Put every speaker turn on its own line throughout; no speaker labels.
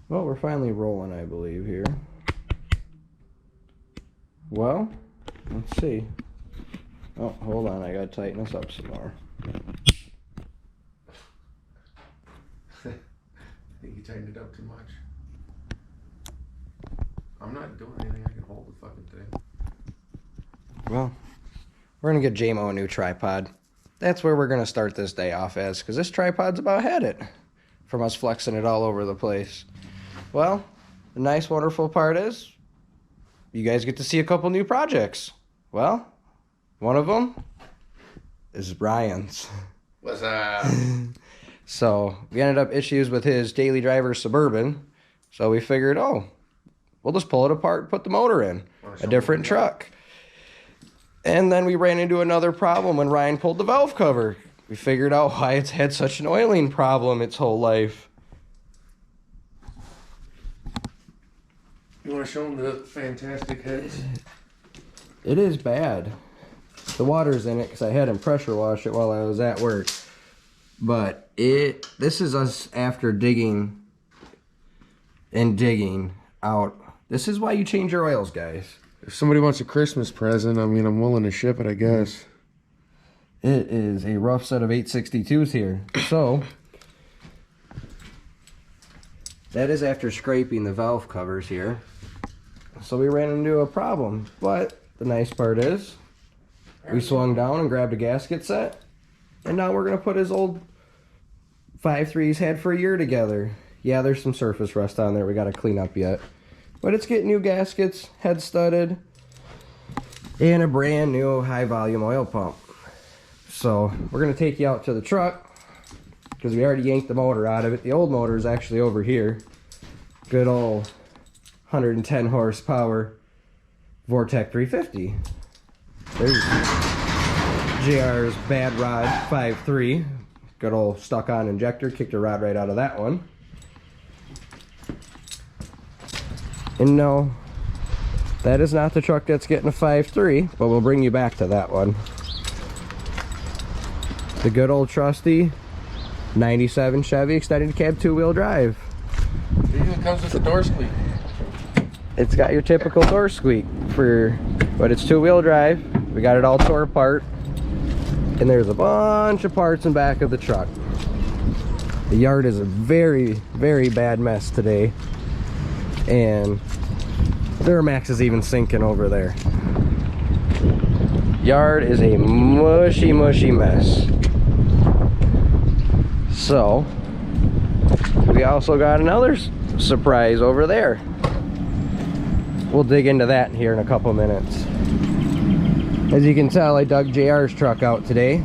Well, we're finally rolling, I believe, here. Well, let's see. Oh, hold on. I gotta tighten this up some more.
I think you tightened it up too much. I'm not doing anything. I can hold the fucking thing.
Well, we're gonna get JMO a new tripod. That's where we're gonna start this day off as, because this tripod's about had it from us flexing it all over the place. Well, the nice, wonderful part is you guys get to see a couple new projects. Well, one of them is Brian's.
What's up?
So we ended up issues with his daily driver Suburban. So we figured, oh, we'll just pull it apart, put the motor in a different truck. And then we ran into another problem when Ryan pulled the valve cover. We figured out why it's had such an oiling problem its whole life.
You want to show them the fantastic heads?
It is bad. The water's in it because I had him pressure wash it while I was at work. But this is us after digging and digging out. This is why you change your oils, guys.
If somebody wants a Christmas present, I mean, I'm willing to ship it, I guess.
It is a rough set of 862s here. So, that is after scraping the valve covers here. So we ran into a problem. But the nice part is, we swung down and grabbed a gasket set. And now we're going to put his old 5.3 he's had for a year together. Yeah, there's some surface rust on there we got to clean up yet. But it's getting new gaskets, head studded, and a brand new high volume oil pump. So we're going to take you out to the truck because we already yanked the motor out of it. The old motor is actually over here. Good old 110 horsepower Vortec 350. There's JR's Bad Rod 5.3. Good old stuck on injector. Kicked a rod right out of that one. And no, that is not the truck that's getting a 5.3, but we'll bring you back to that one. The good old trusty 97 Chevy extended cab two-wheel drive.
It even comes with a door squeak.
It's got your typical door squeak, but it's two-wheel drive. We got it all tore apart. And there's a bunch of parts in back of the truck. The yard is a very, very bad mess today. And Duramax is even sinking over there. Yard is a mushy, mushy mess. So, we also got another surprise over there. We'll dig into that here in a couple minutes. As you can tell, I dug JR's truck out today.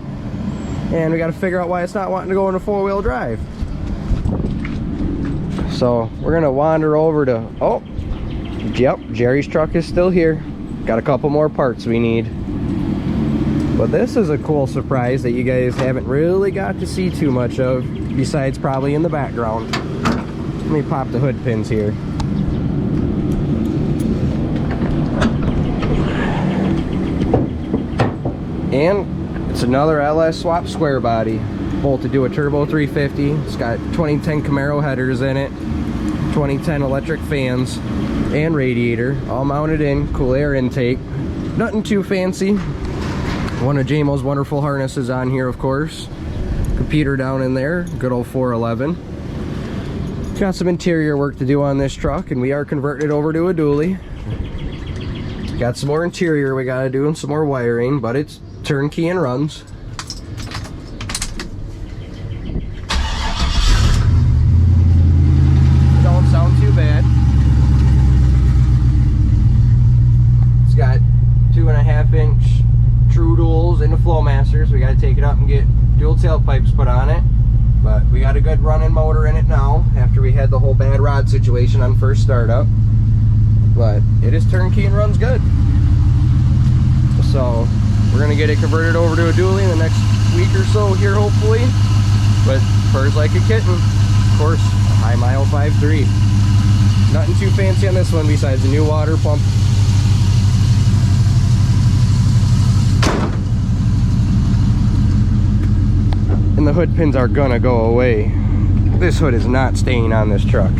And we got to figure out why it's not wanting to go into four-wheel drive. So we're gonna wander over to, oh, yep, Jerry's truck is still here. Got a couple more parts we need. But this is a cool surprise that you guys haven't really got to see too much of, besides probably in the background. Let me pop the hood pins here. And it's another LS swap square body. Bolted to a turbo 350. It's got 2010 Camaro headers in it, 2010 electric fans and radiator, all mounted in, cool air intake. Nothing too fancy. One of JMO's wonderful harnesses on here, of course. Computer down in there, good old 411. Got some interior work to do on this truck, and we are converting it over to a dually. Got some more interior we gotta do and some more wiring, but it's turnkey and runs. Sound too bad. It's got 2.5-inch true duals and the Flowmasters. We got to take it up and get dual tailpipes put on it, but we got a good running motor in it now after we had the whole bad rod situation on first startup. But it is turnkey and runs good. So we're gonna get it converted over to a dually in the next week or so here, hopefully. But purrs like a kitten. Of course, high mile 5.3. Nothing too fancy on this one besides the new water pump. And the hood pins are gonna go away. This hood is not staying on this truck.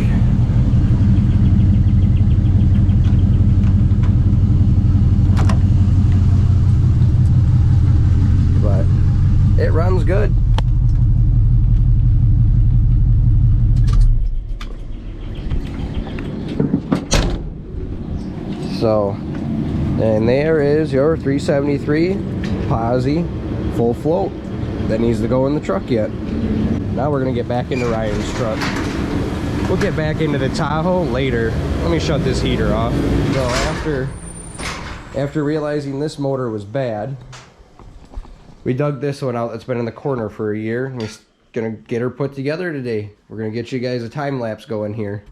it runs good. So, and there is your 373 Posi full float that needs to go in the truck yet. Now we're gonna get back into Ryan's truck. We'll get back into the Tahoe later. Let me shut this heater off. So after realizing this motor was bad, we dug this one out that's been in the corner for a year. And we're gonna get her put together today. We're gonna get you guys a time lapse going here.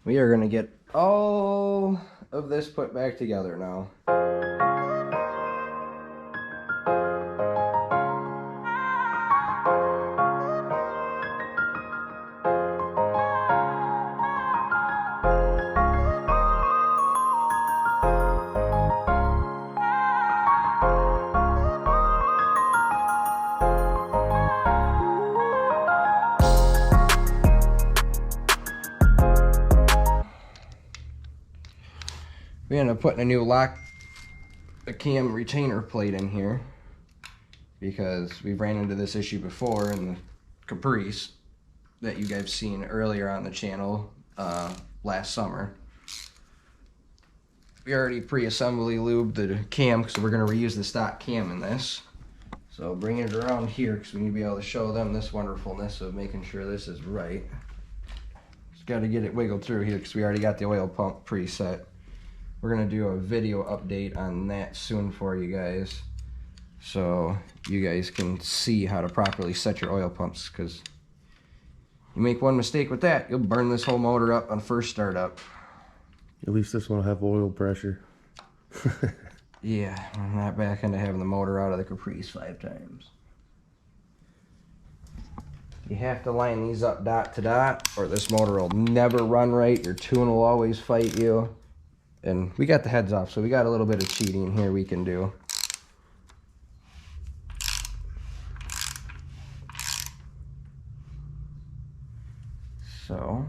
We are gonna get all of this put back together now. We ended up putting a new a cam retainer plate in here because we ran into this issue before in the Caprice that you guys seen earlier on the channel last summer. We already pre-assembly lubed the cam because we're going to reuse the stock cam in this. So bring it around here because we need to be able to show them this wonderfulness of making sure this is right. Just got to get it wiggled through here because we already got the oil pump preset. We're going to do a video update on that soon for you guys, so you guys can see how to properly set your oil pumps, because you make one mistake with that, you'll burn this whole motor up on first startup.
At least this one will have oil pressure.
Yeah, I'm not back into having the motor out of the Caprice 5 times. You have to line these up dot to dot or this motor will never run right. Your tune will always fight you. And we got the heads off, so we got a little bit of cheating here we can do. So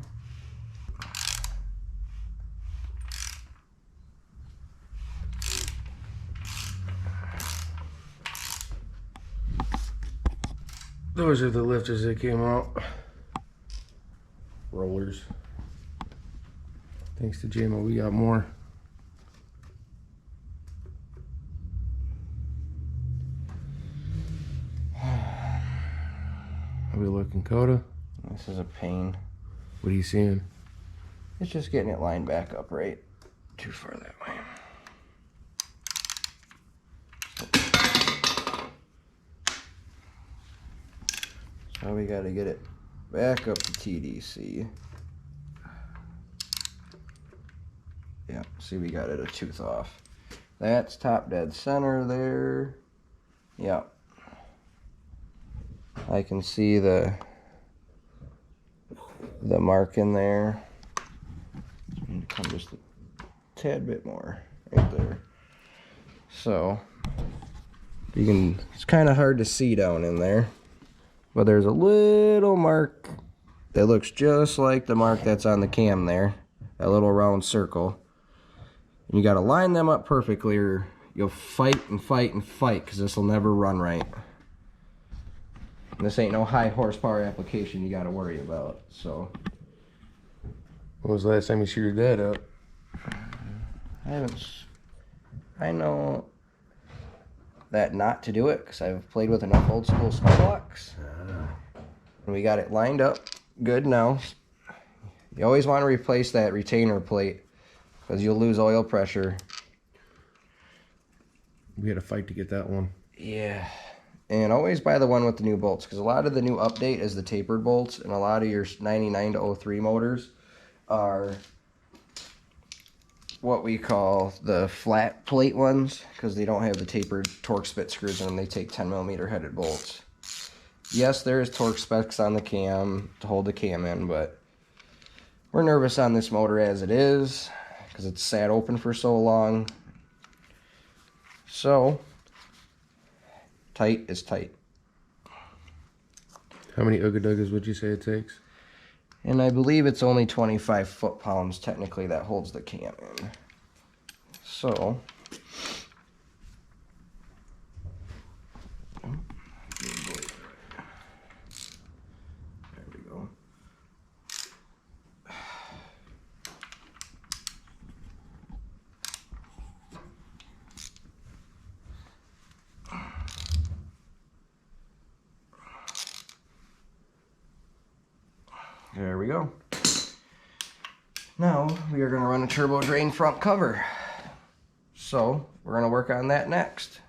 Those are the lifters that came out. Rollers. Thanks to JMO, we got more. How we looking, Coda?
this is a pain.
What are you seeing?
It's just getting it lined back up right. Too far that way. So we got to get it back up to TDC. Yeah, see we got it a tooth off. That's top dead center there. Yeah. I can see the mark in there. And come just a tad bit more right there. So you can, it's kind of hard to see down in there, but there's a little mark that looks just like the mark that's on the cam there, that little round circle. And you got to line them up perfectly or you'll fight and fight and fight because this will never run right. And this ain't no high horsepower application you got to worry about. So
When was the last time you screwed that up?
I know that not to do it because I've played with enough old school small blocks. And we got it lined up good now. You always want to replace that retainer plate because you'll lose oil pressure.
We had a fight to get that one.
Yeah. And always buy the one with the new bolts because a lot of the new update is the tapered bolts, and a lot of your 99 to 03 motors are what we call the flat plate ones because they don't have the tapered torque spit screws in them. They take 10mm headed bolts. Yes, there is torque specs on the cam to hold the cam in, but we're nervous on this motor as it is because it's sat open for so long. So tight is tight.
How many Ooga Duggas would you say it takes?
And I believe it's only 25 foot-pounds technically that holds the cam in. So There we go. Now we are going to run a turbo drain front cover. So we're going to work on that next.